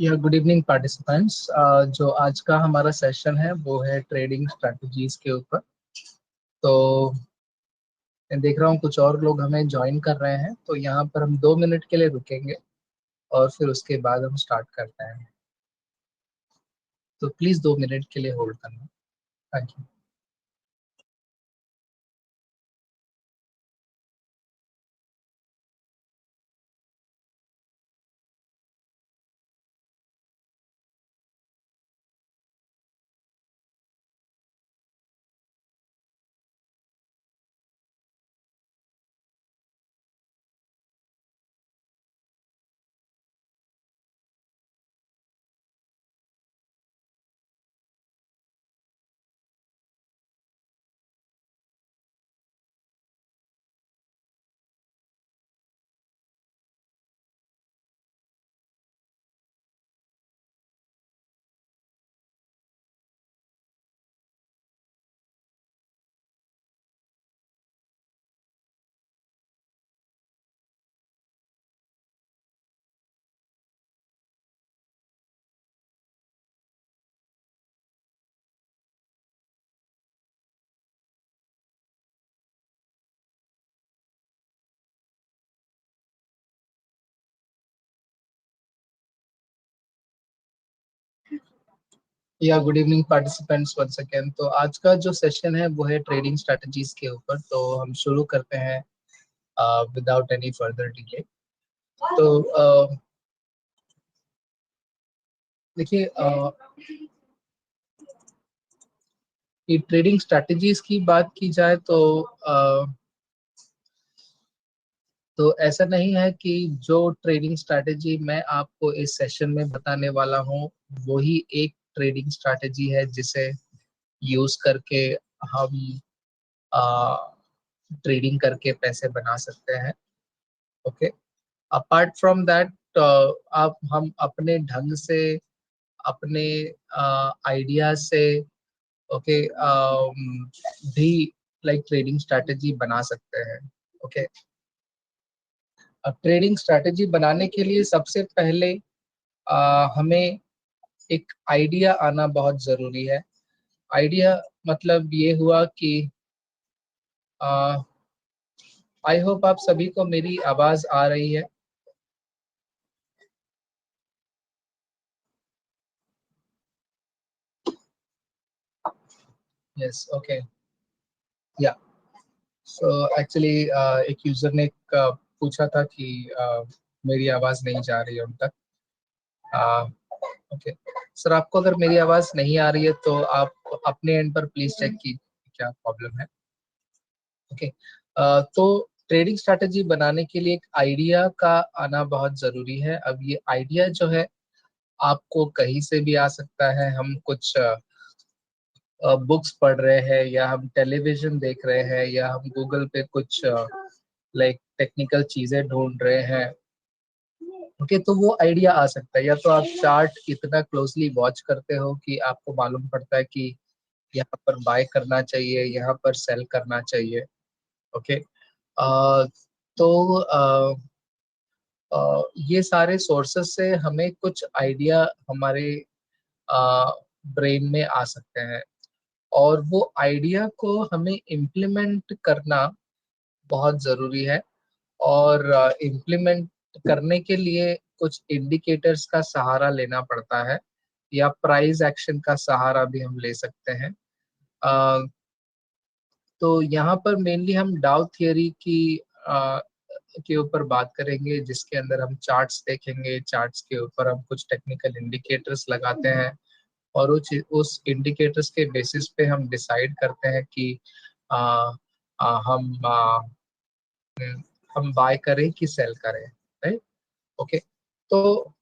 या good evening participants. जो आज का हमारा सेशन है वो है ट्रेडिंग स्ट्रेटजीज के ऊपर। तो मैं देख रहा हूँ कुछ और लोग हमें ज्वाइन कर रहे हैं, तो यहाँ पर हम 2 मिनट के लिए रुकेंगे और फिर उसके बाद हम स्टार्ट करते हैं। तो प्लीज़ 2 मिनट के लिए होल्ड करना। Thank you. या good evening participants once again. तो आज का जो सेशन है वो है ट्रेडिंग स्ट्रेटजीज के ऊपर। तो हम शुरू करते हैं विदाउट एनी फर्दर डिले। तो देखिए, ये ट्रेडिंग स्ट्रैटेजीज की बात की जाए तो ऐसा नहीं है कि जो ट्रेडिंग स्ट्रैटेजी मैं आपको इस सेशन में बताने वाला हूँ वही एक ट्रेडिंग स्ट्रैटेजी है जिसे यूज करके हम ट्रेडिंग करके पैसे बना सकते हैं। ओके, अपार्ट फ्रॉम दैट आप हम अपने ढंग से, अपने आइडिया से, ओके, भी लाइक ट्रेडिंग स्ट्रैटेजी बना सकते हैं। ओके, अब ट्रेडिंग स्ट्रैटेजी बनाने के लिए सबसे पहले हमें एक आइडिया आना बहुत जरूरी है। आइडिया मतलब ये हुआ कि आई होप आप सभी को मेरी आवाज आ रही है। यस, ओके, या। सो एक्चुअली एक यूजर ने पूछा था कि मेरी आवाज नहीं जा रही है उन तक। ओके सर, आपको अगर मेरी आवाज नहीं आ रही है तो आप अपने एंड पर प्लीज चेक कीजिए क्या प्रॉब्लम है। ओके, तो ट्रेडिंग स्ट्रैटेजी बनाने के लिए एक आइडिया का आना बहुत जरूरी है। अब ये आइडिया जो है आपको कहीं से भी आ सकता है। हम कुछ बुक्स पढ़ रहे हैं, या हम टेलीविजन देख रहे हैं, या हम गूगल पे कुछ लाइक टेक्निकल चीजें ढूंढ रहे हैं। ओके, तो वो आइडिया आ सकता है। या तो आप चार्ट इतना क्लोजली वॉच करते हो कि आपको मालूम पड़ता है कि यहाँ पर बाय करना चाहिए, यहाँ पर सेल करना चाहिए। ओके, तो ये सारे सोर्सेस से हमें कुछ आइडिया हमारे ब्रेन में आ सकते हैं, और वो आइडिया को हमें इम्प्लीमेंट करना बहुत ज़रूरी है। और इम्प्लीमेंट करने के लिए कुछ इंडिकेटर्स का सहारा लेना पड़ता है, या प्राइस एक्शन का सहारा भी हम ले सकते हैं। अ, तो यहाँ पर मेनली हम डाउ थियरी की के ऊपर बात करेंगे, जिसके अंदर हम चार्ट्स देखेंगे। चार्ट्स के ऊपर हम कुछ टेक्निकल इंडिकेटर्स लगाते हैं, और उस इंडिकेटर्स के बेसिस पे हम डिसाइड करते हैं कि आ, आ, हम आ, हम बाय करें कि सेल करें। Right, okay. तो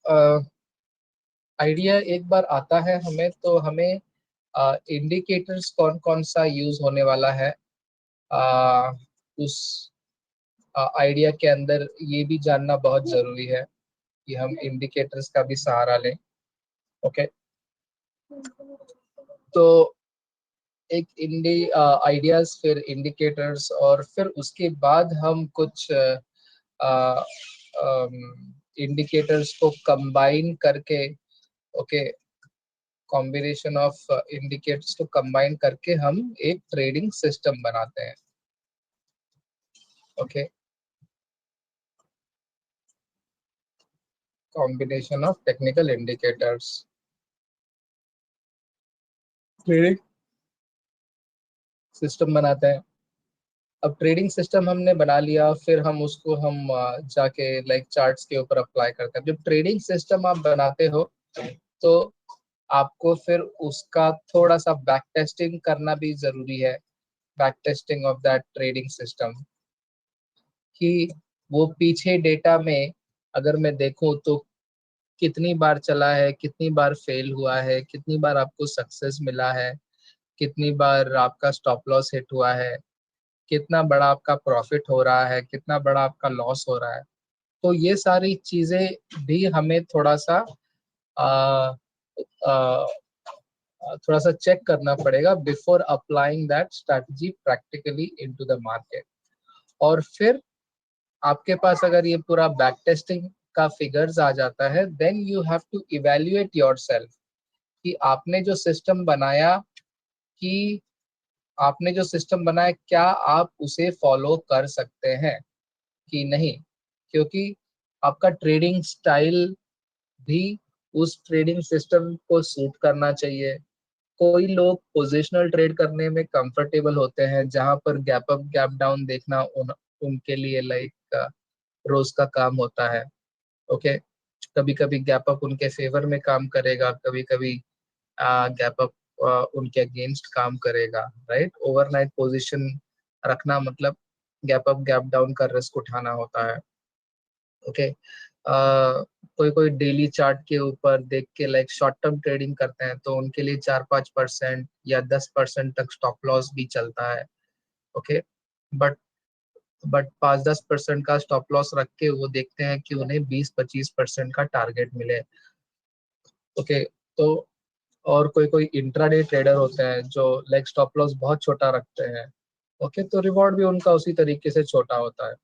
आइडिया एक बार आता है हमें, तो हमें इंडिकेटर्स कौन कौन सा यूज होने वाला है आ, उस आइडिया के अंदर ये भी जानना बहुत जरूरी है कि हम इंडिकेटर्स का भी सहारा लें। ओके, तो एक आइडियाज, फिर इंडिकेटर्स, और फिर उसके बाद हम कुछ इंडिकेटर्स को कंबाइन करके ओके, कॉम्बिनेशन ऑफ इंडिकेटर्स को कंबाइन करके हम एक ट्रेडिंग सिस्टम बनाते हैं। Okay, combination of technical indicators, trading system बनाते हैं। अब ट्रेडिंग सिस्टम हमने बना लिया, फिर हम उसको जाके लाइक चार्ट्स के ऊपर अप्लाई करते हैं। जब ट्रेडिंग सिस्टम आप बनाते हो तो आपको फिर उसका थोड़ा सा बैक टेस्टिंग करना भी जरूरी है। Back testing of that trading system, कि वो पीछे डेटा में अगर मैं देखूं तो कितनी बार चला है, कितनी बार फेल हुआ है, कितनी बार आपको सक्सेस मिला है, कितनी बार आपका स्टॉप लॉस हिट हुआ है, कितना बड़ा आपका प्रॉफिट हो रहा है, कितना बड़ा आपका लॉस हो रहा है। तो ये सारी चीजें भी हमें आ, आ, थोड़ा सा चेक करना पड़ेगा before applying that strategy practically into the market. और फिर आपके पास अगर ये पूरा बैक टेस्टिंग का फिगर्स आ जाता है, then you have to evaluate yourself कि कि आपने जो सिस्टम बनाया क्या आप उसे फॉलो कर सकते हैं कि नहीं। क्योंकि आपका ट्रेडिंग स्टाइल भी उस ट्रेडिंग सिस्टम को सूट करना चाहिए। कोई लोग पोजिशनल ट्रेड करने में कंफर्टेबल होते हैं, जहां पर गैप अप गैप डाउन देखना उनके लिए लाइक रोज का काम होता है। ओके, कभी कभी गैप अप उनके फेवर में काम करेगा, कभी कभी गैप अप उनके अगेंस्ट काम करेगा। राइट, ओवरनाइट पोजीशन रखना मतलब गैप अप गैप डाउन का रिस्क उठाना होता है। ओके, कोई कोई डेली चार्ट के ऊपर देख के लाइक शॉर्ट टर्म ट्रेडिंग करते हैं, तो उनके लिए 4-5% या 10% तक स्टॉप लॉस भी चलता है। ओके, बट 5-10% का स्टॉप लॉस रख के वो देखते हैं कि उन्हें 20-25% का टारगेट मिले। ओके, तो और कोई कोई इंट्राडे ट्रेडर होते हैं जो लाइक स्टॉप लॉस बहुत छोटा रखते हैं। ओके, तो रिवॉर्ड भी उनका उसी तरीके से छोटा होता है।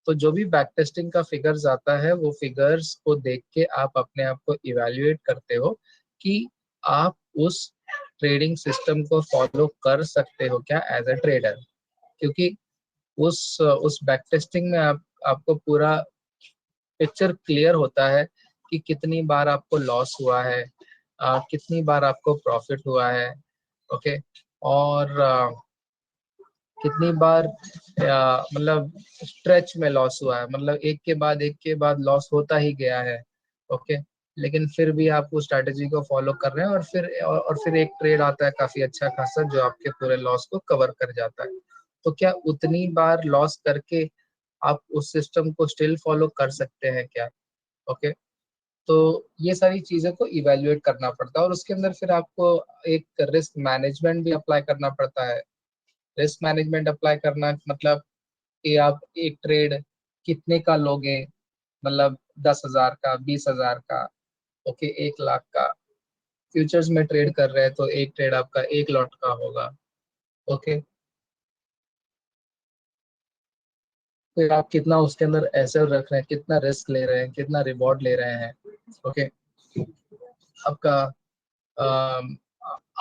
तो जो भी बैक टेस्टिंग का फिगर्स आता है, वो फिगर्स को देख के आप अपने आप को इवेल्युएट करते हो कि आप उस ट्रेडिंग सिस्टम को फॉलो कर सकते हो क्या एज अ ट्रेडर। क्योंकि उस बैक टेस्टिंग में आपको पूरा पिक्चर क्लियर होता है कि कितनी बार आपको लॉस हुआ है, कितनी बार आपको प्रॉफिट हुआ है। ओके, और कितनी बार मतलब स्ट्रेच में लॉस हुआ है, मतलब एक के बाद लॉस होता ही गया है। ओके, लेकिन फिर भी आप उस स्ट्रैटेजी को फॉलो कर रहे हैं, और फिर एक ट्रेड आता है काफी अच्छा खासा जो आपके पूरे लॉस को कवर कर जाता है। तो क्या उतनी बार लॉस करके आप उस सिस्टम को स्टिल फॉलो कर सकते हैं क्या? ओके, तो ये सारी चीजें को इवेल्युएट करना पड़ता है, और उसके अंदर फिर आपको एक रिस्क मैनेजमेंट भी अप्लाई करना पड़ता है। रिस्क मैनेजमेंट अप्लाई करना मतलब कि आप एक ट्रेड कितने का लोगे, मतलब 10,000 का, 20,000 का, ओके, 1 लाख का। फ्यूचर्स में ट्रेड कर रहे हैं तो एक ट्रेड आपका 1 लॉट का होगा। ओके, फिर आप कितना उसके अंदर एसेट रख रहे हैं, कितना रिस्क ले रहे हैं, कितना रिवॉर्ड ले रहे हैं। ओके, आपका अम,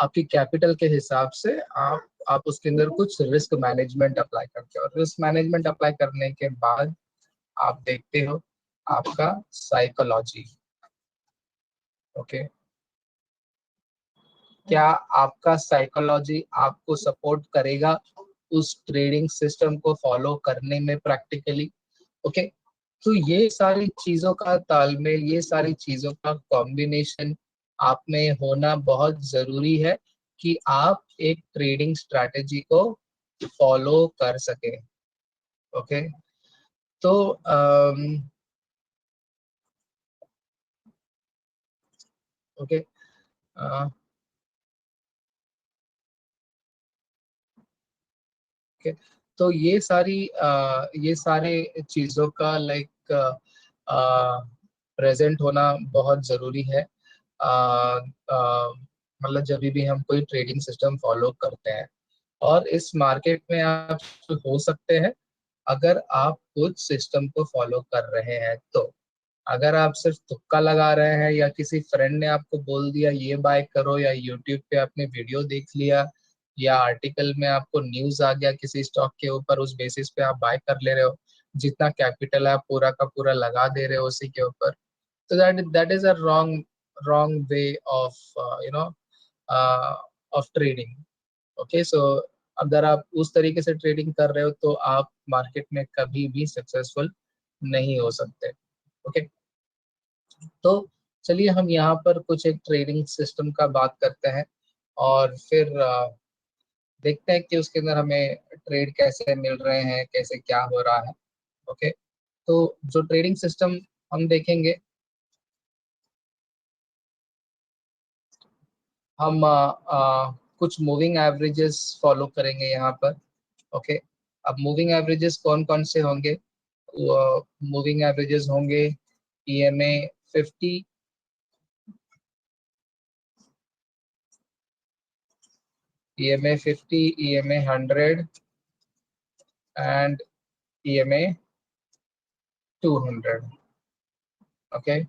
आपकी कैपिटल के हिसाब से आप उसके अंदर कुछ रिस्क मैनेजमेंट अप्लाई करते हो। रिस्क मैनेजमेंट अप्लाई करने के बाद आप देखते हो आपका साइकोलॉजी। ओके, क्या आपका साइकोलॉजी आपको सपोर्ट करेगा उस ट्रेडिंग सिस्टम को फॉलो करने में प्रैक्टिकली? ओके, तो ये सारी चीजों का तालमेल, ये सारी चीजों का कॉम्बिनेशन आप में होना बहुत जरूरी है कि आप एक ट्रेडिंग स्ट्रैटेजी को फॉलो कर सके। ओके, तो ओके, ओके, तो ये सारे चीजों का लाइक प्रेजेंट होना बहुत जरूरी है। अ, मतलब जब भी हम कोई ट्रेडिंग सिस्टम फॉलो करते हैं, और इस मार्केट में आप हो सकते हैं अगर आप कुछ सिस्टम को फॉलो कर रहे हैं तो। अगर आप सिर्फ तुक्का लगा रहे हैं या किसी फ्रेंड ने आपको बोल दिया ये बाय करो, या यूट्यूब पे आपने वीडियो देख लिया, या आर्टिकल में आपको न्यूज आ गया किसी स्टॉक के ऊपर, उस बेसिस पे आप बाय कर ले रहे हो, जितना कैपिटल है आप पूरा का पूरा लगा दे रहे हो उसी के ऊपर, तो that is a wrong wrong way of you know of trading. Okay, so अगर आप उस तरीके से ट्रेडिंग कर रहे हो तो आप मार्केट में कभी भी सक्सेसफुल नहीं हो सकते। ओके, तो चलिए हम यहाँ पर कुछ एक ट्रेडिंग सिस्टम का बात करते हैं, और फिर देखते हैं कि उसके अंदर हमें ट्रेड कैसे मिल रहे हैं, कैसे क्या हो रहा है। ओके, तो जो ट्रेडिंग सिस्टम हम देखेंगे, हम कुछ मूविंग एवरेजेस फॉलो करेंगे यहाँ पर। ओके, अब मूविंग एवरेजेस कौन कौन से होंगे? मूविंग एवरेजेस होंगे EMA 50, EMA 50, EMA 100 and EMA 200। Okay,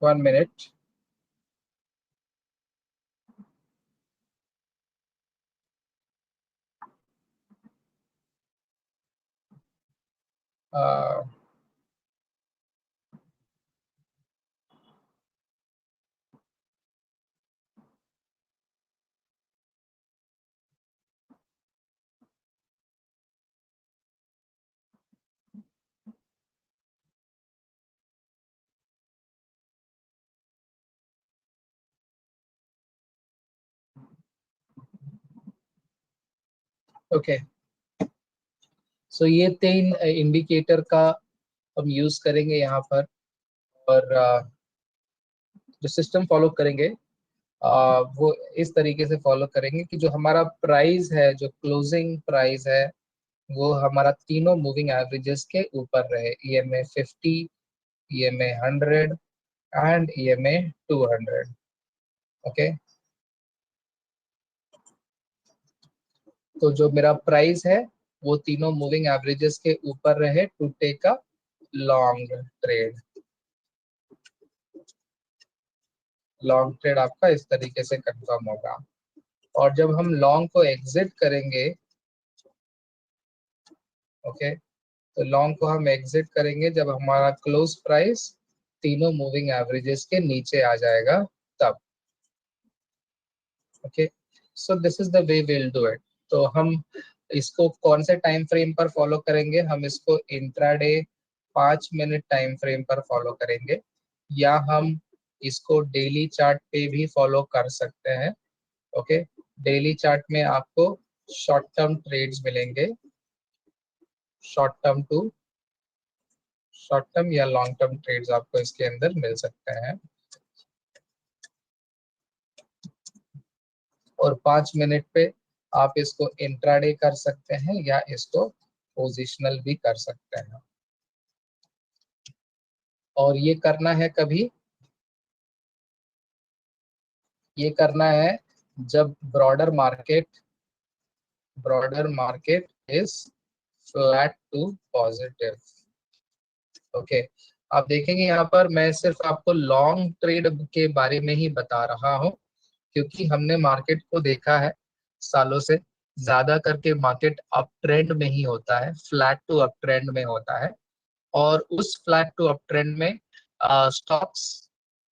1 minute. Okay, so ये 3 इंडिकेटर का हम यूज करेंगे यहाँ पर, और जो सिस्टम फॉलो करेंगे वो इस तरीके से फॉलो करेंगे कि जो हमारा प्राइस है, जो क्लोजिंग प्राइस है, वो हमारा तीनों मूविंग एवरेजेस के ऊपर रहे, EMA 50, EMA 100 and EMA 200। Okay, तो जो मेरा प्राइस है वो तीनों मूविंग एवरेजेस के ऊपर रहे to take a long trade. Long trade आपका इस तरीके से कंफर्म होगा, और जब हम लॉन्ग को एग्जिट करेंगे, ओके, तो लॉन्ग को हम एग्जिट करेंगे जब हमारा क्लोज प्राइस तीनों मूविंग एवरेजेस के नीचे आ जाएगा, तब। Okay, so this is the way will do it. तो हम इसको कौन से टाइम फ्रेम पर फॉलो करेंगे? हम इसको इंट्राडे 5 मिनट टाइम फ्रेम पर फॉलो करेंगे, या हम इसको डेली चार्ट पे भी फॉलो कर सकते हैं। ओके, डेली चार्ट में आपको शॉर्ट टर्म ट्रेड्स मिलेंगे, short term to short term या लॉन्ग टर्म ट्रेड्स आपको इसके अंदर मिल सकते हैं, और 5 मिनट पे आप इसको इंट्राडे कर सकते हैं या इसको पोजिशनल भी कर सकते हैं। और ये करना है जब broader market is flat to positive. Okay, आप देखेंगे यहाँ पर मैं सिर्फ आपको लॉन्ग ट्रेड के बारे में ही बता रहा हूँ, क्योंकि हमने मार्केट को देखा है सालों से, ज्यादा करके मार्केट अप ट्रेंड में ही होता है, फ्लैट टू अप ट्रेंड में होता है, और उस फ्लैट टू अप ट्रेंड में स्टॉक्स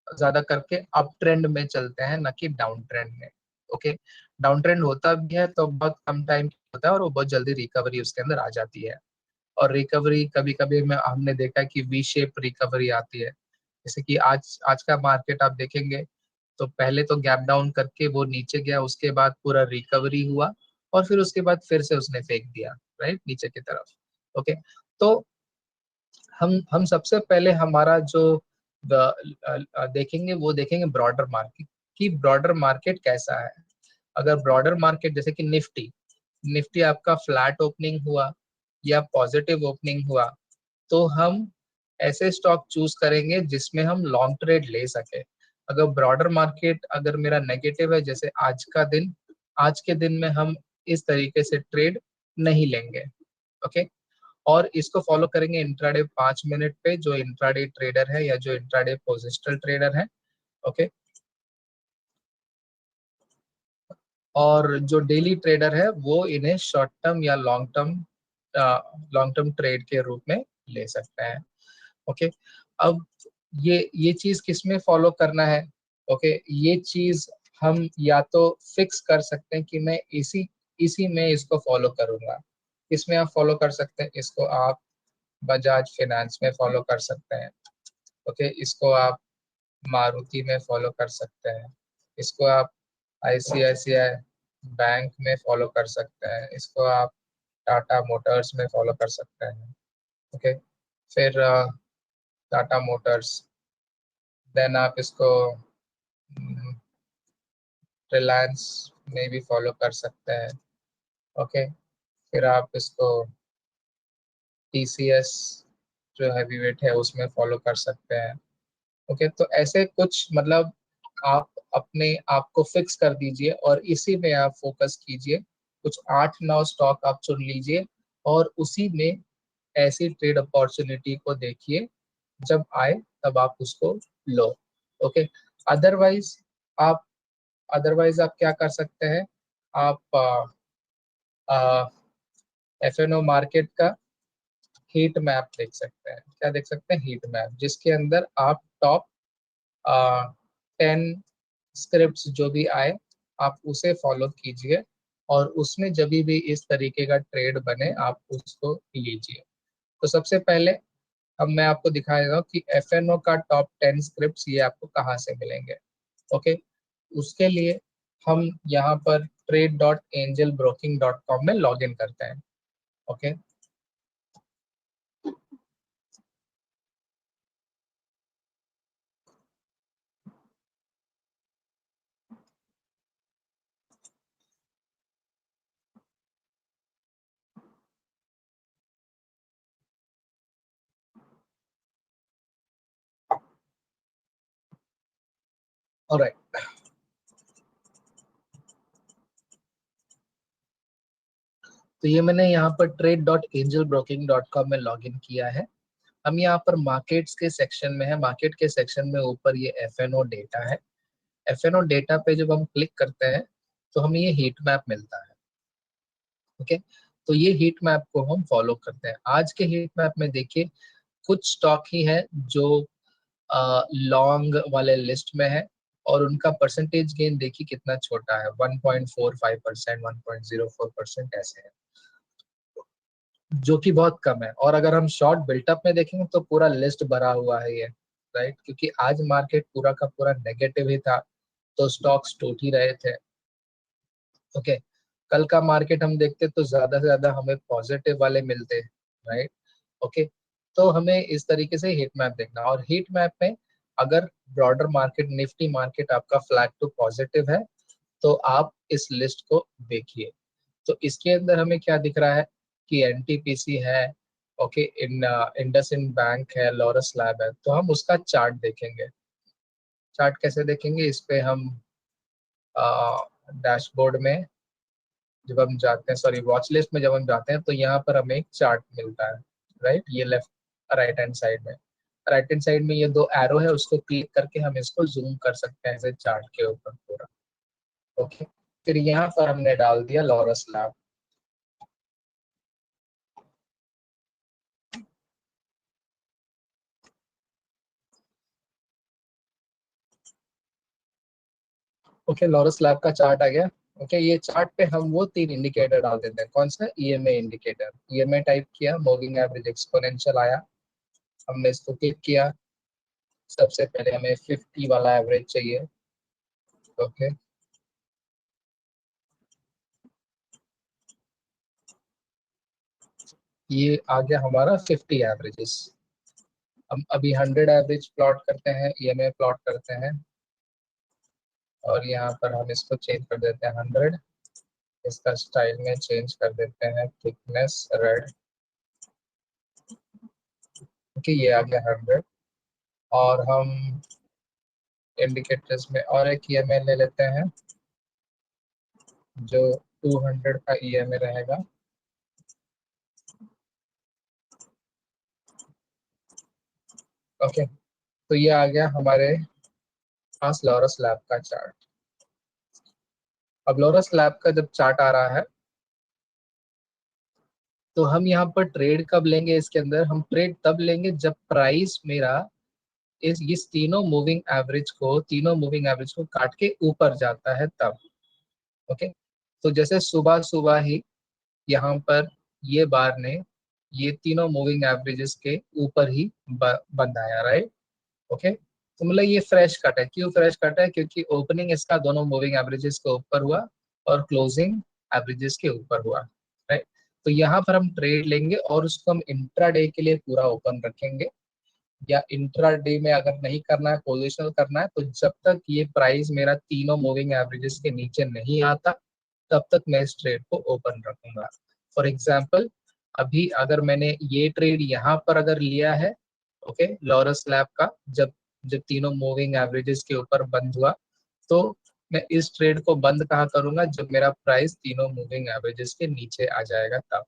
ज्यादा करके अप ट्रेंड में चलते हैं, न कि डाउन ट्रेंड में। ओके, डाउन ट्रेंड होता भी है तो बहुत कम टाइम होता है, और वो बहुत जल्दी रिकवरी उसके अंदर आ जाती है। और रिकवरी कभी कभी में हमने देखा कि वी शेप रिकवरी आती है, जैसे कि आज आज का मार्केट आप देखेंगे तो पहले तो गैप डाउन करके वो नीचे गया, उसके बाद पूरा रिकवरी हुआ, और फिर उसके बाद फिर से उसने फेंक दिया राइट नीचे की तरफ। ओके, तो हम सबसे पहले हमारा जो देखेंगे वो देखेंगे ब्रॉडर मार्केट, कि ब्रॉडर मार्केट कैसा है। अगर ब्रॉडर मार्केट जैसे कि निफ्टी निफ्टी आपका फ्लैट ओपनिंग हुआ या पॉजिटिव ओपनिंग हुआ, तो हम ऐसे स्टॉक चूज करेंगे जिसमें हम लॉन्ग ट्रेड ले सके। अगर ब्रॉडर मार्केट अगर मेरा नेगेटिव है, जैसे आज के दिन में हम इस तरीके से ट्रेड नहीं लेंगे। ओके, और इसको फॉलो करेंगे इंट्राडे 5 मिनट पे, जो इंट्राडे ट्रेडर है या जो इंट्राडे पोजिशनल ट्रेडर है। ओके, और जो डेली ट्रेडर है वो इन्हें शॉर्ट टर्म या लॉन्ग टर्म ट्रेड के रूप में ले सकते हैं। ओके, अब ये चीज किसमें फॉलो करना है? ओके, ये चीज हम या तो फिक्स कर सकते हैं कि मैं इसी इसी में इसको फॉलो करूंगा। इसमें आप फॉलो कर सकते हैं, इसको आप बजाज फाइनेंस में फॉलो कर सकते हैं। ओके, इसको आप मारुति में फॉलो कर सकते हैं। इसको आप आईसीआईसीआई बैंक में फॉलो कर सकते हैं। इसको आप टाटा मोटर्स में फॉलो कर सकते हैं। ओके, फिर टाटा मोटर्स, देन आप इसको रिलायंस में भी फॉलो कर सकते हैं। ओके, फिर आप इसको टीसीएस जो हैवी वेट है उसमें फॉलो कर सकते हैं। ओके, तो ऐसे कुछ मतलब आप अपने आप को फिक्स कर दीजिए और इसी में आप फोकस कीजिए। कुछ 8-9 स्टॉक आप चुन लीजिए और उसी में ऐसी ट्रेड अपॉर्चुनिटी को देखिए, जब आए तब आप उसको लो। ओके, अदरवाइज आप अदरवाइज आप क्या कर सकते हैं? आप एफएनओ मार्केट का हीट मैप देख सकते हैं। क्या देख सकते हैं? हीट मैप, जिसके अंदर आप टॉप 10 स्क्रिप्ट्स जो भी आए आप उसे फॉलो कीजिए और उसमें जब भी इस तरीके का ट्रेड बने आप उसको लीजिए। तो सबसे पहले अब मैं आपको दिखा देता हूँ कि एफएनओ का टॉप 10 स्क्रिप्ट्स ये आपको कहाँ से मिलेंगे। ओके, उसके लिए हम यहाँ पर trade.angelbroking.com में लॉग इन करते हैं। ओके, ऑलराइट, तो ये मैंने यहाँ पर trade.angelbroking.com में लॉग इन किया है। हम यहाँ पर मार्केट्स के सेक्शन में है। मार्केट के सेक्शन में ऊपर ये एफएनओ डेटा है। एफएनओ डेटा पे जब हम क्लिक करते हैं तो हमें ये हीट मैप मिलता है। ओके, तो ये हीट मैप को हम फॉलो करते हैं। आज के हीट मैप में देखिए कुछ स्टॉक ही है जो लॉन्ग वाले लिस्ट में है और उनका परसेंटेज गेन देखिए कितना छोटा है, 1.45%, 1.04% ऐसे है, जो कि बहुत कम है। और अगर हम शॉर्ट बिल्टअप में देखेंगे तो पूरा लिस्ट भरा हुआ है ये, राइट, क्योंकि आज मार्केट पूरा का पूरा नेगेटिव ही था तो स्टॉक्स टूट ही रहे थे। ओके, कल का मार्केट हम देखते तो ज्यादा से ज्यादा हमें पॉजिटिव वाले मिलते, राइट। ओके, तो हमें इस तरीके से हीट मैप देखना, और हीट मैप में अगर ब्रॉडर मार्केट निफ्टी मार्केट आपका फ्लैग टू पॉजिटिव है तो आप इस लिस्ट को देखिए। तो इसके अंदर हमें क्या दिख रहा है कि एनटीपीसी है। ओके, इंडसइंड बैंक है, लॉरस लैब है। तो हम उसका चार्ट देखेंगे। चार्ट कैसे देखेंगे? इस पे हम डैशबोर्ड में जब हम जाते हैं, सॉरी वॉच लिस्ट में जब हम जाते हैं तो यहाँ पर हमें एक चार्ट मिलता है, राइट। ये लेफ्ट राइट हैंड साइड में, राइट हैंड साइड में ये दो एरो है, उसको क्लिक करके हम इसको जूम कर सकते हैं ऐसे चार्ट के ऊपर पूरा। ओके, फिर यहाँ पर हमने डाल दिया Laurus lab. Okay, Laurus lab का चार्ट आ गया। ओके, ये चार्ट पे हम वो 3 इंडिकेटर डाल देते हैं। कौन सा? EMA indicator. ईएमए टाइप किया, मूविंग एवरेज एक्सपोनेंशियल आया, हमने इसको क्लिक किया। सबसे पहले हमें 50 वाला एवरेज चाहिए। ओके, ये आ गया हमारा 50 एवरेजेस। हम अभी 100 एवरेज प्लॉट करते हैं, ईएमए प्लॉट करते हैं, और यहाँ पर हम इसको चेंज कर देते हैं 100। इसका स्टाइल में चेंज कर देते हैं, थिकनेस रेड। ओके, ये आ गया 100। और हम इंडिकेटर्स में और एक ईएमए ले लेते हैं जो 200 का ईएमए रहेगा। ओके, तो ये आ गया हमारे पास लॉरस लैब का चार्ट। अब लॉरस लैब का जब चार्ट आ रहा है तो हम यहाँ पर ट्रेड कब लेंगे, इसके अंदर हम ट्रेड तब लेंगे जब प्राइस मेरा इस तीनों मूविंग एवरेज को काट के ऊपर जाता है तब। ओके, तो जैसे सुबह सुबह ही यहाँ पर ये बार ने ये तीनों मूविंग एवरेजेस के ऊपर ही बंद आया, राइट। ओके, तो मतलब ये फ्रेश कट है। क्यों फ्रेश कट है? क्योंकि ओपनिंग इसका दोनों मूविंग एवरेजेस के ऊपर हुआ और क्लोजिंग एवरेजेस के ऊपर हुआ, राइट। तो यहाँ पर हम ट्रेड लेंगे और उसको हम इंट्राडे के लिए पूरा ओपन रखेंगे, या इंट्राडे में अगर नहीं करना है, पोजिशनल करना है, तो जब तक ये प्राइस मेरा तीनों मूविंग एवरेजेस के नीचे नहीं आता तब तक मैं इस ट्रेड को ओपन रखूंगा। फॉर एग्जाम्पल, अभी अगर मैंने ये ट्रेड यहाँ पर अगर लिया है, ओके, लॉरस लैब का, जब जब तीनों मूविंग एवरेजेस के ऊपर बंद हुआ, तो मैं इस ट्रेड को बंद कहाँ करूंगा? जब मेरा प्राइस तीनों मूविंग एवरेजेस के नीचे आ जाएगा तब।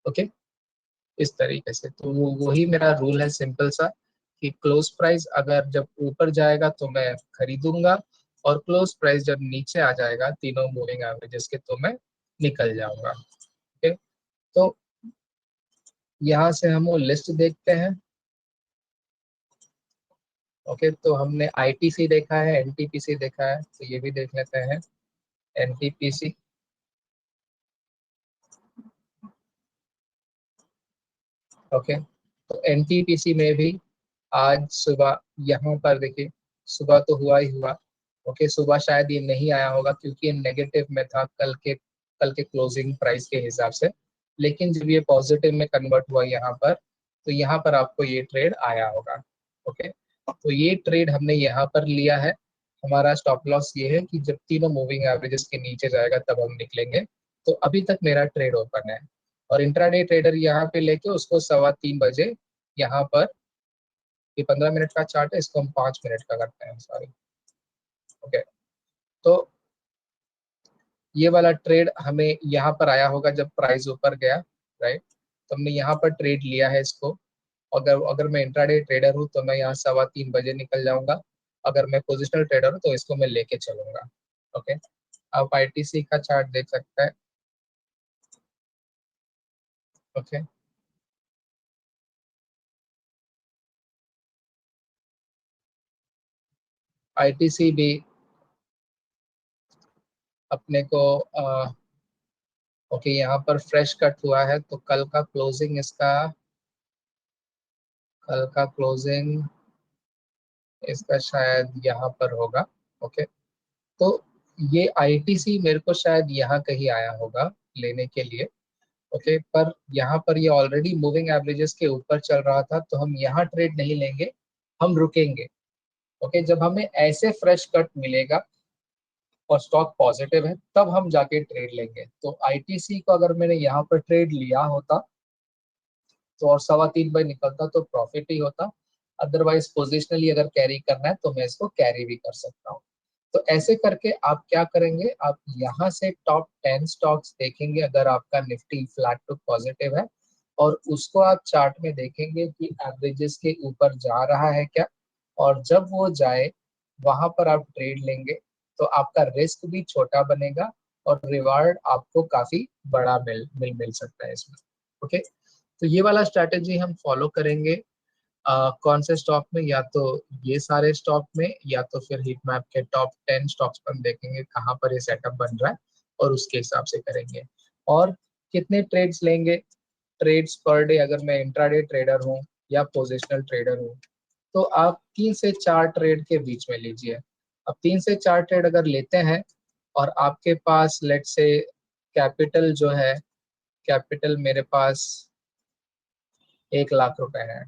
ओके, इस तरीके से। तो वही मेरा रूल है सिंपल सा, कि क्लोज प्राइस अगर जब ऊपर जाएगा तो मैं खरीदूंगा, और क्लोज प्राइस जब नीचे आ जाएगा तीनों मूविंग एवरेजेस के तो मैं निकल जाऊंगा। ओके, तो यहाँ से हम वो लिस्ट देखते हैं। ओके, तो हमने आईटीसी देखा है, एनटीपीसी देखा है, तो ये भी देख लेते हैं एनटीपीसी। ओके, तो एनटीपीसी में भी आज सुबह यहाँ पर देखिए, सुबह तो हुआ ही हुआ। ओके, सुबह शायद ये नहीं आया होगा क्योंकि ये नेगेटिव में था कल के क्लोजिंग प्राइस के हिसाब से। लेकिन जब ये पॉजिटिव में कन्वर्ट हुआ यहाँ पर, तो यहाँ पर आपको ये ट्रेड आया होगा। ओके, तो ये ट्रेड हमने यहाँ पर लिया है। हमारा स्टॉप लॉस ये है कि जब तीनों मूविंग एवरेजेस के नीचे जाएगा तब हम निकलेंगे। तो अभी तक मेरा ट्रेड ओपन है, और इंट्राडे ट्रेडर यहाँ पे लेके उसको 3:15 बजे यहाँ पर, ये 15 मिनट का चार्ट है, इसको हम 5 मिनट का करते हैं, सॉरी। ओके, तो ये वाला ट्रेड हमें यहाँ पर आया होगा जब प्राइस ऊपर गया, राइट। तो हमने यहाँ पर ट्रेड लिया है इसको। अगर अगर मैं इंट्राडे ट्रेडर हूँ तो मैं यहाँ 3:15 बजे निकल जाऊंगा। अगर मैं पोजिशनल ट्रेडर हूँ तो इसको मैं लेके चलूंगा। ओके, आप आईटीसी का चार्ट देख सकते हैं। ओके, आईटीसी भी अपने को ओके, यहाँ पर फ्रेश कट हुआ है, तो कल का क्लोजिंग इसका शायद यहाँ पर होगा। ओके, तो ये आईटीसी मेरे को शायद यहाँ कहीं आया होगा लेने के लिए। ओके, पर यहाँ पर ये ऑलरेडी मूविंग एवरेजेस के ऊपर चल रहा था, तो हम यहाँ ट्रेड नहीं लेंगे, हम रुकेंगे। ओके, जब हमें ऐसे फ्रेश कट मिलेगा और स्टॉक पॉजिटिव है तब हम जाके ट्रेड लेंगे। तो आईटीसी को अगर मैंने यहाँ पर ट्रेड लिया होता तो और 3:15 बजे निकलता तो प्रॉफिट ही होता। अदरवाइज पोजिशनली अगर कैरी करना है तो मैं इसको कैरी भी कर सकता हूँ। तो ऐसे करके आप क्या करेंगे, आप यहाँ से टॉप 10 स्टॉक्स देखेंगे अगर आपका निफ्टी फ्लैट टू पॉजिटिव है, और उसको आप चार्ट में देखेंगे कि एवरेजेस के ऊपर जा रहा है क्या, और जब वो जाए वहां पर आप ट्रेड लेंगे तो आपका रिस्क भी छोटा बनेगा और रिवार्ड आपको काफी बड़ा मिल सकता है इसमें। ओके, तो ये वाला स्ट्रैटेजी हम फॉलो करेंगे। कौन से स्टॉक में? या तो ये सारे स्टॉक में, या तो फिर हीट मैप के टॉप 10 स्टॉक्स पर हम देखेंगे कहाँ पर ये सेटअप बन रहा है और उसके हिसाब से करेंगे। और कितने ट्रेड्स लेंगे? ट्रेड्स पर डे, अगर मैं इंट्राडे ट्रेडर हूँ या पोजिशनल ट्रेडर हूँ, तो आप 3 से 4 ट्रेड के बीच में लीजिए। अब 3 से 4 ट्रेड अगर लेते हैं और आपके पास लेट से कैपिटल जो है, कैपिटल मेरे पास 1 लाख रुपए है।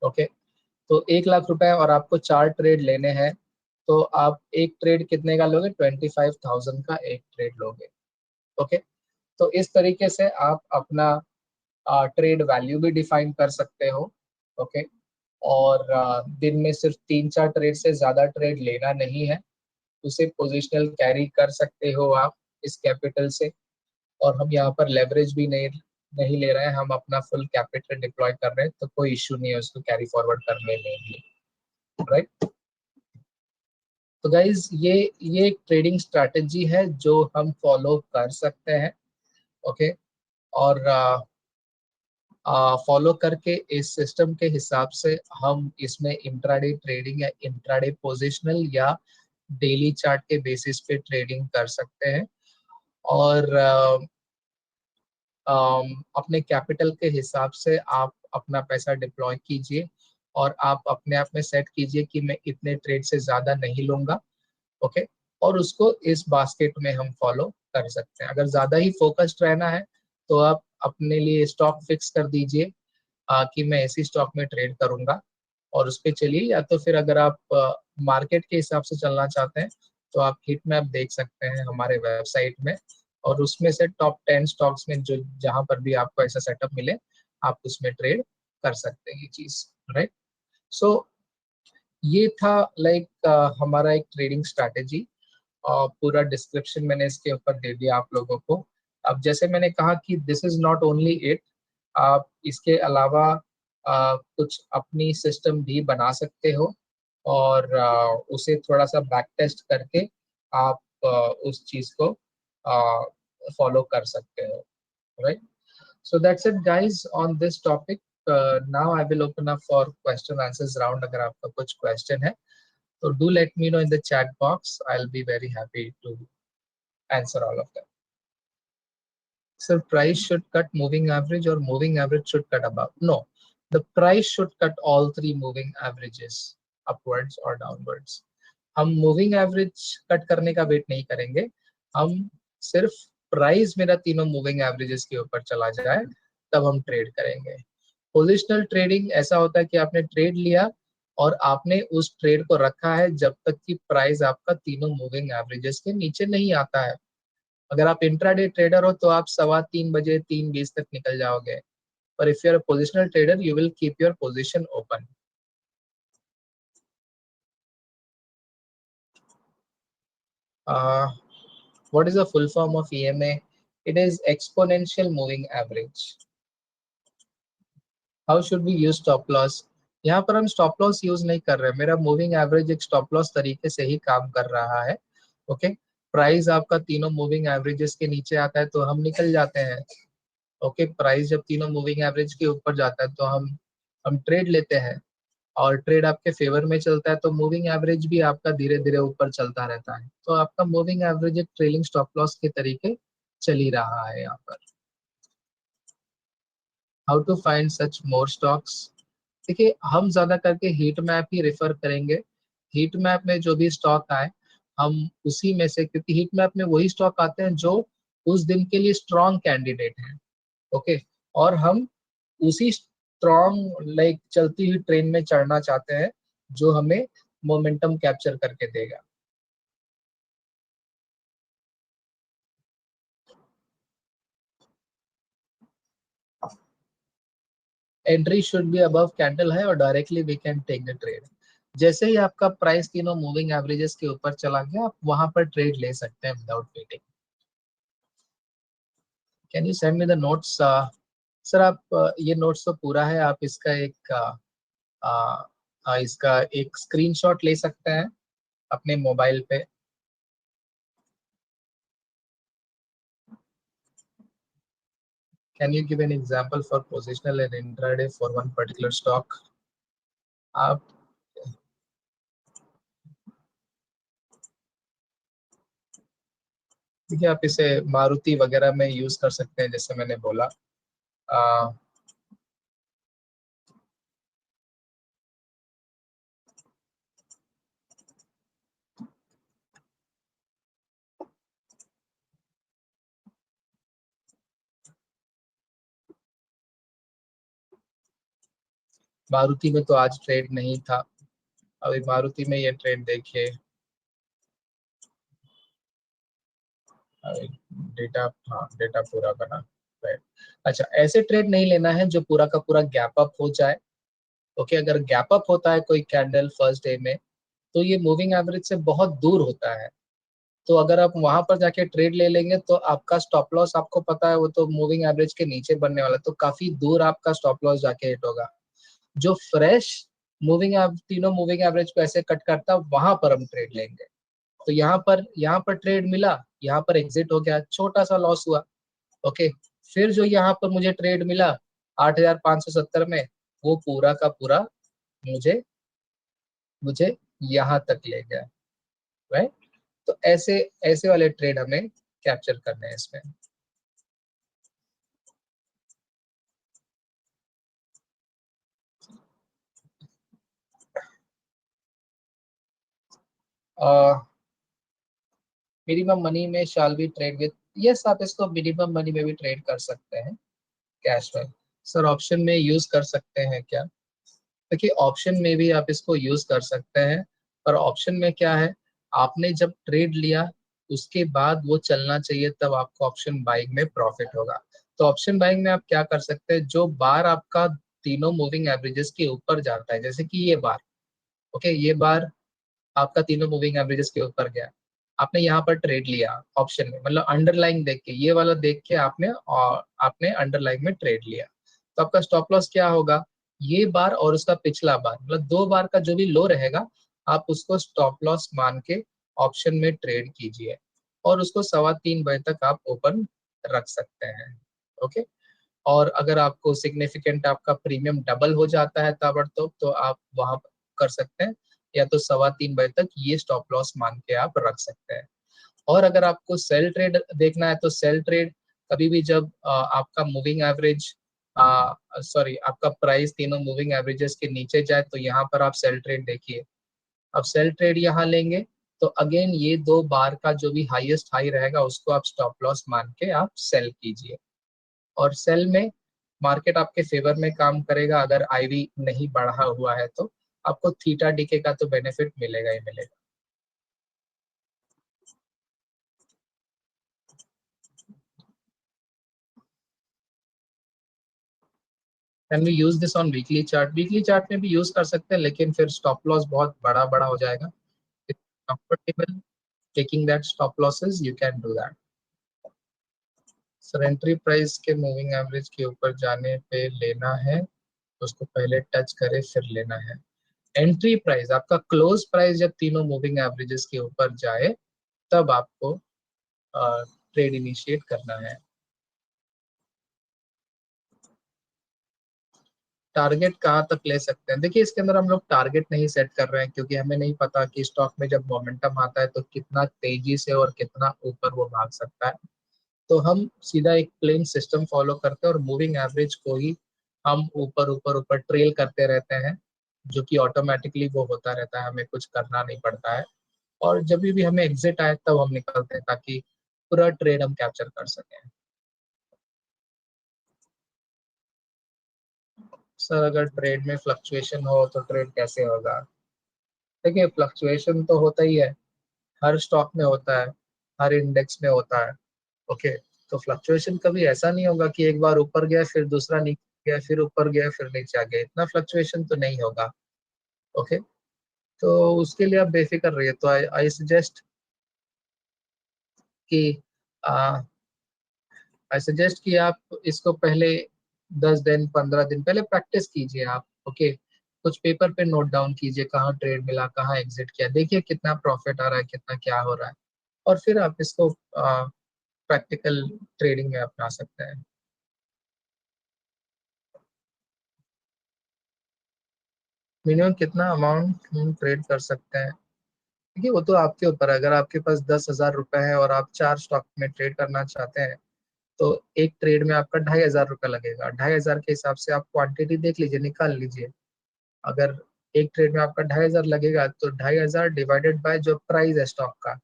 ओके, तो 1 लाख रुपए और आपको 4 ट्रेड लेने हैं, तो आप एक ट्रेड कितने का लोगे? 25,000 का एक ट्रेड लोगे। ओके, तो इस तरीके से आप अपना ट्रेड वैल्यू भी डिफाइन कर सकते हो। ओके, और दिन में सिर्फ 3-4 ट्रेड से ज़्यादा ट्रेड लेना नहीं है। उसे पोजिशनल कैरी कर सकते हो आप इस कैपिटल से। और हम यहाँ पर लेवरेज भी नहीं नहीं ले रहे हैं, हम अपना फुल कैपिटल डिप्लॉय कर रहे हैं, तो कोई इश्यू नहीं है उसको कैरी फॉरवर्ड करने में भी, राइट। तो गाइज ये एक ट्रेडिंग स्ट्रैटेजी है जो हम फॉलो कर सकते हैं, ओके। और फॉलो करके इस सिस्टम के हिसाब से हम इसमें इंट्राडे ट्रेडिंग या इंट्राडे पोजिशनल या डेली चार्ट के बेसिस पे ट्रेडिंग कर सकते हैं। और अपने कैपिटल के हिसाब से आप अपना पैसा डिप्लॉय कीजिए और आप अपने आप में सेट कीजिए कि मैं इतने ट्रेड से ज़्यादा नहीं लूँगा, ओके। और उसको इस बास्केट में हम फॉलो कर सकते हैं। अगर ज़्यादा ही फोकस्ड रहना है तो आप अपने लिए स्टॉक फिक्स कर दीजिए कि मैं इसी स्टॉक में ट्रेड करूंगा और उस पर चलिए। या तो फिर अगर आप मार्केट के हिसाब से चलना चाहते हैं तो आप हीट मैप देख सकते हैं हमारे वेबसाइट में, और उसमें से टॉप 10 स्टॉक्स में जो जहां पर भी आपको ऐसा सेटअप मिले आप उसमें ट्रेड कर सकते हैं ये चीज, राइट। सो ये था लाइक हमारा एक ट्रेडिंग स्ट्रैटेजी, और पूरा डिस्क्रिप्शन मैंने इसके ऊपर दे दिया आप लोगों को। अब जैसे मैंने कहा कि this is not only it, आप इसके अलावा कुछ अपनी सिस्टम भी बना सकते हो और उसे थोड़ा सा बैक टेस्ट करके आप उस चीज को फॉलो कर सकते हो, right. So that's it guys on this topic. Now I will open up for question answers round अगर आपका कुछ question है तो do let me know in the chat box. I'll be very happy to answer all of them. So price should cut moving average or moving average should cut above? No, the price should cut all three moving averages, upwards or downwards. हम moving average cut करने का wait नहीं करेंगे, हम सिर्फ price मेरा तीनों moving averages के ऊपर चला जाए तब हम ट्रेड करेंगे। पोजिशनल ट्रेडिंग ऐसा होता है कि आपने ट्रेड लिया और आपने उस ट्रेड को रखा है जब तक कि प्राइस आपका तीनों मूविंग एवरेजेस के नीचे नहीं आता है। अगर आप इंट्राडे ट्रेडर हो तो आप 3:15 बजे 3:20 तक निकल जाओगे, पर if you are a positional trader you will keep your position open. What is the full form of EMA? It is exponential moving average. How should we use stop loss? यहाँ पर हम स्टॉप लॉस यूज नहीं कर रहे हैं, मेरा moving average एक stop loss तरीके से ही काम कर रहा है, ओके। प्राइस आपका तीनों मूविंग एवरेजेस के नीचे आता है तो हम निकल जाते हैं, ओके। प्राइस जब तीनों मूविंग एवरेज के ऊपर जाता है तो हम ट्रेड लेते हैं, और ट्रेड आपके फेवर में चलता है तो मूविंग एवरेज भी आपका धीरे धीरे ऊपर चलता रहता है, तो आपका मूविंग एवरेज एक ट्रेलिंग स्टॉप लॉस के तरीके चल ही रहा है यहाँ पर। How to find such more stocks? देखिए हम ज्यादा करके हीट मैप ही रेफर करेंगे। हीट मैप में जो भी स्टॉक आए हम उसी में से, क्योंकि हीट मैप में वही स्टॉक आते हैं जो उस दिन के लिए स्ट्रॉन्ग कैंडिडेट हैं, ओके। और हम उसी स्ट्रॉन्ग लाइक चलती हुई ट्रेन में चढ़ना चाहते हैं जो हमें मोमेंटम कैप्चर करके देगा। Entry should be above candle है और directly we can take the trade. जैसे ही आपका प्राइस तीनों मूविंग एवरेजेस के ऊपर चला गया आप वहां पर ट्रेड ले सकते हैं without waiting. Can you send me the notes? Sir आप ये नोट्स तो पूरा है, आप इसका एक स्क्रीनशॉट ले सकते हैं अपने मोबाइल पे। Can you give an example for positional and intraday for one particular stock? आप देखिए आप इसे मारुति वगैरह में यूज कर सकते हैं जैसे मैंने बोला। आ, मारुति में तो आज ट्रेड नहीं था, अभी मारुति में ये ट्रेड देखिए। डेटा, हाँ डेटा पूरा बना, राइट। अच्छा ऐसे ट्रेड नहीं लेना है जो पूरा का पूरा गैप अप हो जाए, ओके, अगर गैप अप होता है कोई कैंडल फर्स्ट डे में, तो ये मूविंग एवरेज से बहुत दूर होता है। तो अगर आप वहां पर जाके ट्रेड ले लेंगे तो आपका स्टॉप लॉस आपको पता है वो तो मूविंग एवरेज के नीचे बनने वाला है, तो काफी दूर आपका स्टॉप लॉस जाके हिट होगा। जो फ्रेश तीनों मूविंग एवरेज को ऐसे कट करता है वहां पर हम ट्रेड लेंगे। तो यहाँ पर ट्रेड मिला, यहाँ पर एग्जिट हो गया, छोटा सा लॉस हुआ। ओके, फिर जो यहाँ पर मुझे ट्रेड मिला 8,570 में, वो पूरा का पूरा मुझे मुझे यहाँ तक ले गया। राइट, तो ऐसे ऐसे वाले ट्रेड हमें कैप्चर करने हैं इसमें। मिनिमम मनी में shall be trade with, yes आप इसको मिनिमम मनी में भी ट्रेड कर सकते हैं कैश में। सर ऑप्शन में यूज कर सकते हैं क्या? देखिए ऑप्शन में भी आप इसको यूज कर सकते हैं, पर ऑप्शन में क्या है, आपने जब ट्रेड लिया उसके बाद वो चलना चाहिए, तब आपको ऑप्शन बाइंग में प्रॉफिट होगा। तो ऑप्शन बाइंग में आप क्या कर सकते हैं, जो बार आपका तीनों मूविंग एवरेजेस के ऊपर जाता है, जैसे कि ये बार, ओके ये बार आपका तीनों मूविंग एवरेजेस के ऊपर गया, आपने यहाँ पर ट्रेड लिया ऑप्शन में, मतलब अंडरलाइन देख के, ये वाला देख के आपने, और आपने अंडरलाइन में ट्रेड लिया, तो आपका स्टॉप लॉस क्या होगा, ये बार और उसका पिछला बार, मतलब 2 बार का जो भी लो रहेगा, आप उसको स्टॉप लॉस मान के ऑप्शन में ट्रेड कीजिए, और उसको 3:15 बजे तक आप ओपन रख सकते हैं। ओके, और अगर आपको सिग्निफिकेंट आपका प्रीमियम डबल हो जाता है ताबड़तोड़, तो आप वहां कर सकते हैं, या तो 3:15 बजे तक ये स्टॉप लॉस मान के आप रख सकते हैं। और अगर आपको सेल ट्रेड देखना है, तो सेल ट्रेड कभी भी जब आपका मूविंग एवरेज, सॉरी आपका प्राइस तीनों मूविंग एवरेजेस के नीचे जाए, तो यहाँ पर आप सेल ट्रेड देखिए। अब सेल ट्रेड यहाँ लेंगे, तो अगेन ये 2 बार का जो भी हाईएस्ट हाई रहेगा उसको आप स्टॉप लॉस मान के आप सेल कीजिए। और सेल में मार्केट आपके फेवर में काम करेगा, अगर आईवी नहीं बढ़ा हुआ है तो आपको थीटा डीके का तो बेनिफिट मिलेगा ही मिलेगा। Can we use this on weekly chart? Weekly chart में भी यूज कर सकते हैं, लेकिन फिर स्टॉप लॉस बहुत बड़ा बड़ा हो जाएगा। Comfortable taking that stop losses, you can do that. Sir entry price के मूविंग एवरेज के ऊपर जाने पे लेना है, उसको पहले टच करे फिर लेना है। एंट्री प्राइस आपका क्लोज प्राइस जब तीनों मूविंग एवरेजेस के ऊपर जाए, तब आपको ट्रेड इनिशिएट करना है। टारगेट कहाँ तक ले सकते हैं? देखिए इसके अंदर हम लोग टारगेट नहीं सेट कर रहे हैं, क्योंकि हमें नहीं पता कि स्टॉक में जब मोमेंटम आता है तो कितना तेजी से और कितना ऊपर वो भाग सकता है। तो हम सीधा एक प्लेन सिस्टम फॉलो करते हैं और मूविंग एवरेज को ही हम ऊपर ऊपर ऊपर ट्रेल करते रहते हैं, जो कि ऑटोमेटिकली वो होता रहता है, हमें कुछ करना नहीं पड़ता है। और जब भी हमें एग्जिट आए तब हम निकलते हैं, ताकि पूरा ट्रेड हम कैप्चर कर सकें। सर अगर ट्रेड में फ्लक्चुएशन हो तो ट्रेड कैसे होगा? देखिए फ्लक्चुएशन तो होता ही है, हर स्टॉक में होता है, हर इंडेक्स में होता है। ओके, तो फ्लक्चुएशन कभी ऐसा नहीं होगा कि एक बार ऊपर गया फिर दूसरा नीचे गया, फिर ऊपर गया फिर नीचे आ गया, इतना फ्लक्चुएशन तो नहीं होगा। ओके, तो उसके लिए आप बेफिक्र रहिए। तो आई सजेस्ट कि आई सजेस्ट कि आप इसको पहले 10 दिन 15 दिन पहले प्रैक्टिस कीजिए आप। ओके, कुछ पेपर पे नोट डाउन कीजिए, कहाँ ट्रेड मिला, कहाँ एग्जिट किया, देखिए कितना प्रॉफिट आ रहा है, कितना क्या हो रहा है, और फिर आप इसको प्रैक्टिकल ट्रेडिंग में अपना सकते हैं। मिनिमम कितना अमाउंट हम ट्रेड कर सकते हैं? देखिए वो तो आपके ऊपर है, अगर आपके पास 10,000 रुपए है और आप 4 स्टॉक में ट्रेड करना चाहते हैं, तो एक ट्रेड में आपका 2,500 रुपये लगेगा। 2,500 के हिसाब से आप क्वांटिटी देख लीजिए, निकाल लीजिए। अगर एक ट्रेड में आपका 2,500 लगेगा, तो 2,500 डिवाइडेड बाय जो प्राइस है स्टॉक का,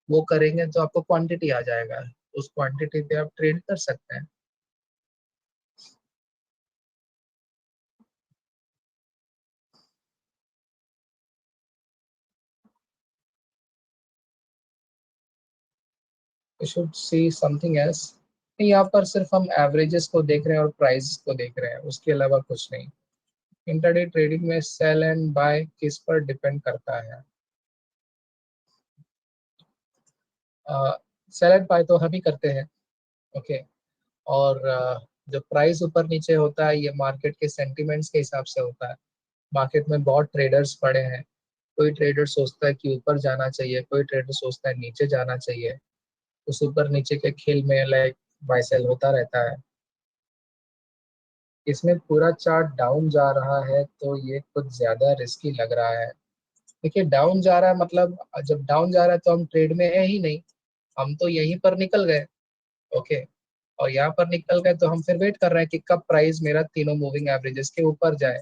वो करेंगे तो आपको क्वांटिटी आ जाएगा। उस क्वांटिटी पे आप ट्रेड कर सकते हैं। You should see something else. यहाँ पर सिर्फ हम एवरेजेस को देख रहे हैं और प्राइस को देख रहे हैं, उसके अलावा कुछ नहीं। इंट्राडे ट्रेडिंग में सेल एंड बाय किस पर डिपेंड करता है? सेल एंड बाय तो हम ही करते हैं। ओके। और जब प्राइस ऊपर नीचे होता है ये मार्केट के सेंटिमेंट्स के हिसाब से होता है। मार्केट में बहुत ट्रेडर्स पड़े हैं। कोई ट्रेडर सोचता है कि ऊपर जाना चाहिए, कोई ट्रेडर सोचता है नीचे जाना चाहिए। उस ऊपर नीचे के खेल में लाइक बाय सेल होता रहता है। इसमें पूरा चार्ट डाउन जा रहा है तो ये कुछ ज्यादा रिस्की लग रहा है। देखिए डाउन जा रहा है मतलब जब डाउन जा रहा है तो हम ट्रेड में है ही नहीं, हम तो यहीं पर निकल गए। ओके। और यहाँ पर निकल गए तो हम फिर वेट कर रहे हैं कि कब प्राइस मेरा तीनों मूविंग एवरेजेस के ऊपर जाए।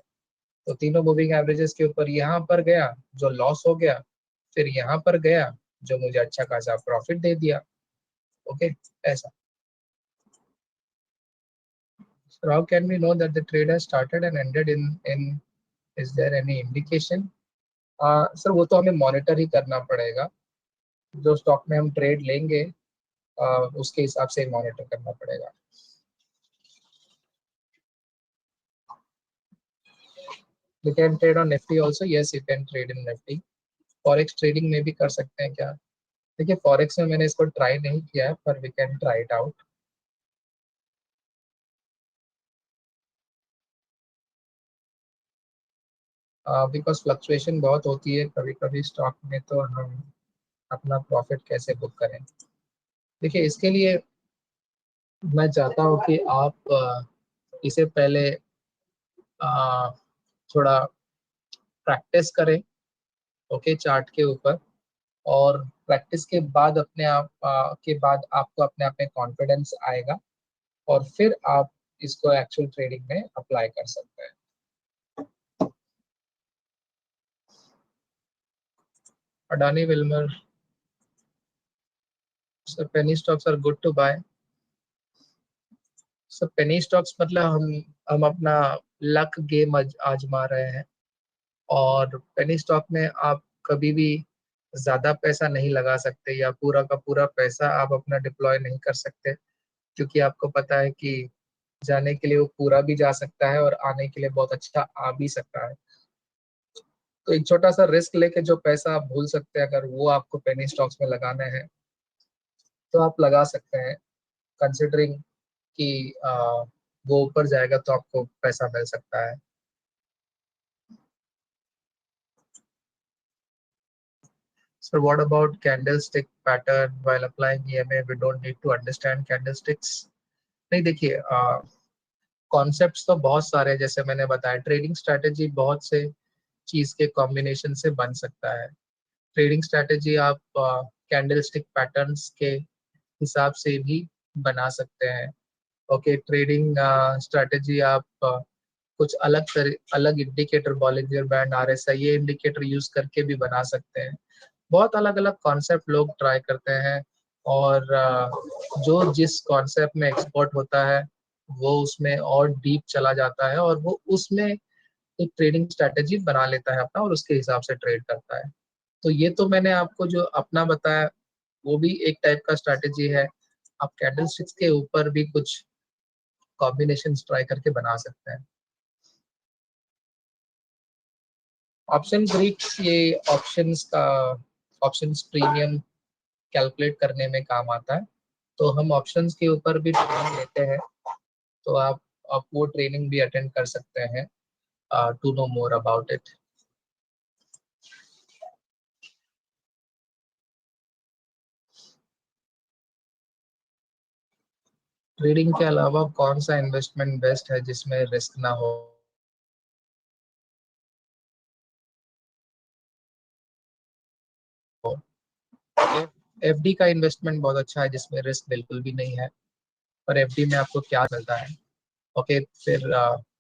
तो तीनों मूविंग एवरेजेस के ऊपर यहाँ पर गया जो लॉस हो गया, फिर यहाँ पर गया जो मुझे अच्छा खासा प्रॉफिट दे दिया। ओके। ऐसा। So how can we know that the trade has started and ended in is there any indication? Sir वो तो हमें मॉनिटर ही करना पड़ेगा। जो स्टॉक में हम ट्रेड लेंगे उसके हिसाब से मॉनिटर करना पड़ेगा। You can trade on Nifty also. Yes, you can trade in Nifty. Forex trading में भी कर सकते हैं क्या? देखिए फॉरेक्स में मैंने इसको ट्राई नहीं किया है पर we can try it out. Because fluctuation बहुत होती है कभी कभी स्टॉक में, तो हम अपना प्रॉफिट कैसे बुक करें? देखिए इसके लिए मैं चाहता हूँ कि आप इसे पहले अ, थोड़ा प्रैक्टिस करें। ओके चार्ट के ऊपर। और प्रैक्टिस के बाद अपने आप के बाद आपको अपने आप में कॉन्फिडेंस आएगा और फिर आप इसको एक्चुअल ट्रेडिंग में अप्लाई कर सकते हैं। Adani Wilmar sir penny stocks are good to buy. Sir penny stocks मतलब हम अपना लक गेम आजमा रहे हैं। और पेनी स्टॉक में आप कभी भी ज्यादा पैसा नहीं लगा सकते या पूरा का पूरा पैसा आप अपना डिप्लॉय नहीं कर सकते, क्योंकि आपको पता है कि जाने के लिए वो पूरा भी जा सकता है और आने के लिए बहुत अच्छा आ भी सकता है। तो एक छोटा सा रिस्क लेके जो पैसा आप भूल सकते हैं अगर वो आपको पेनी स्टॉक्स में लगाना है तो आप लगा सकते हैं, कंसिडरिंग कि वो ऊपर जाएगा तो आपको पैसा मिल सकता है। So what about candlestick pattern? While applying EMA, we don't need to understand candlesticks. नहीं देखिए कॉन्सेप्ट्स तो बहुत सारे हैं, जैसे मैंने बताया ट्रेडिंग स्ट्रैटेजी बहुत से चीज के कॉम्बिनेशन से बन सकता है। ट्रेडिंग स्ट्रैटेजी आप कैंडलस्टिक पैटर्न्स के हिसाब से भी बना सकते हैं। ओके ट्रेडिंग स्ट्रैटेजी आप कुछ अलग इंडिकेटर बॉलिंजर बैंड आरएसआई ये इंडिकेटर यूज करके भी बना सकते हैं। बहुत अलग अलग कॉन्सेप्ट लोग ट्राई करते हैं। और जो जिस कॉन्सेप्ट में एक्सपर्ट होता है वो उसमें और डीप चला जाता है और वो उसमें एक ट्रेडिंग स्ट्रैटेजी बना लेता है अपना और उसके हिसाब से ट्रेड करता है। तो ये तो मैंने आपको जो अपना बताया वो भी एक टाइप का स्ट्रैटेजी है। आप कैंडलस्टिक्स के ऊपर भी कुछ कॉम्बिनेशन ट्राई करके बना सकते हैं। ऑप्शन ब्रिक्स ये ऑप्शंस का ऑप्शंस प्रीमियम कैलकुलेट करने में काम आता है। तो हम ऑप्शंस के ऊपर भी ट्रेनिंग लेते हैं। तो आप वो ट्रेनिंग भी अटेंड कर सकते हैं to know more about it. Trading के अलावा कौन सा इन्वेस्टमेंट बेस्ट है जिसमें रिस्क ना हो? एफडी का इन्वेस्टमेंट बहुत अच्छा है जिसमें रिस्क बिल्कुल भी नहीं है। पर एफडी में आपको क्या मिलता है? ओके फिर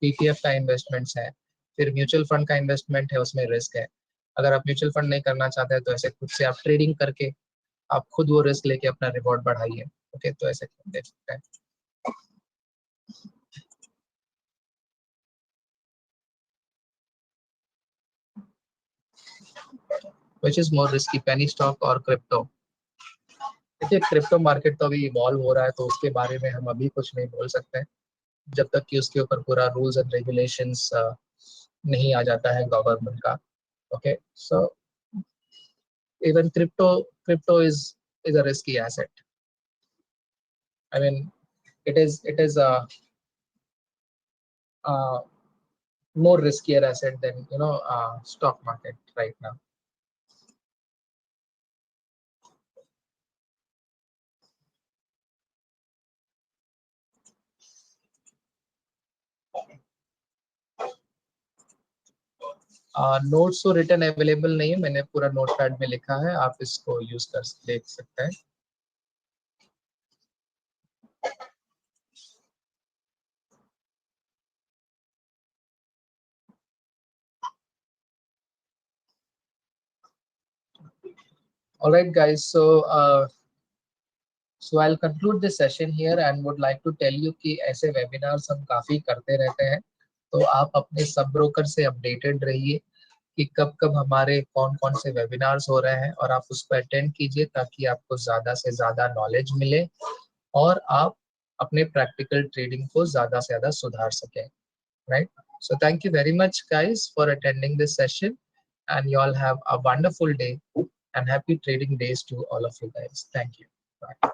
पीपीएफ का इन्वेस्टमेंट्स है। फिर म्यूचुअल फंड का इन्वेस्टमेंट है उसमें रिस्क है। अगर आप म्यूचुअल फंड नहीं करना चाहते हैं तो ऐसे खुद से आप ट्रेडिंग करके आप खुद वो रिस्क लेके अपना रिवॉर्ड बढ़ाइए। ओके तो ऐसे देख सकते हैं। Which is more risky penny stock और क्रिप्टो? देखिए क्रिप्टो मार्केट तो अभी इवॉल्व हो रहा है तो उसके बारे में हम अभी कुछ नहीं बोल सकते जब तक कि उसके ऊपर पूरा रूल्स एंड रेगुलेशंस नहीं आ जाता है गवर्नमेंट का. Okay, so even crypto is a risky asset. I mean it is a more riskier asset than stock market right now. Notes तो रिटर्न अवेलेबल नहीं है, मैंने पूरा नोट पैड में लिखा है, आप इसको यूज कर देख सकते हैं. Alright guys, so I'll conclude this session here and would like to tell you कि ऐसे webinars हम काफी करते रहते हैं, तो आप अपने सब ब्रोकर से अपडेटेड रहिए कि कब कब हमारे कौन कौन से वेबिनार्स हो रहे हैं, और आप उसको अटेंड कीजिए ताकि आपको ज़्यादा से ज़्यादा नॉलेज मिले और आप अपने प्रैक्टिकल ट्रेडिंग को ज़्यादा से ज़्यादा सुधार सकें. Right, so thank you very much guys for attending this session and you all have a wonderful day and happy trading days to all of you guys. Thank you. Bye.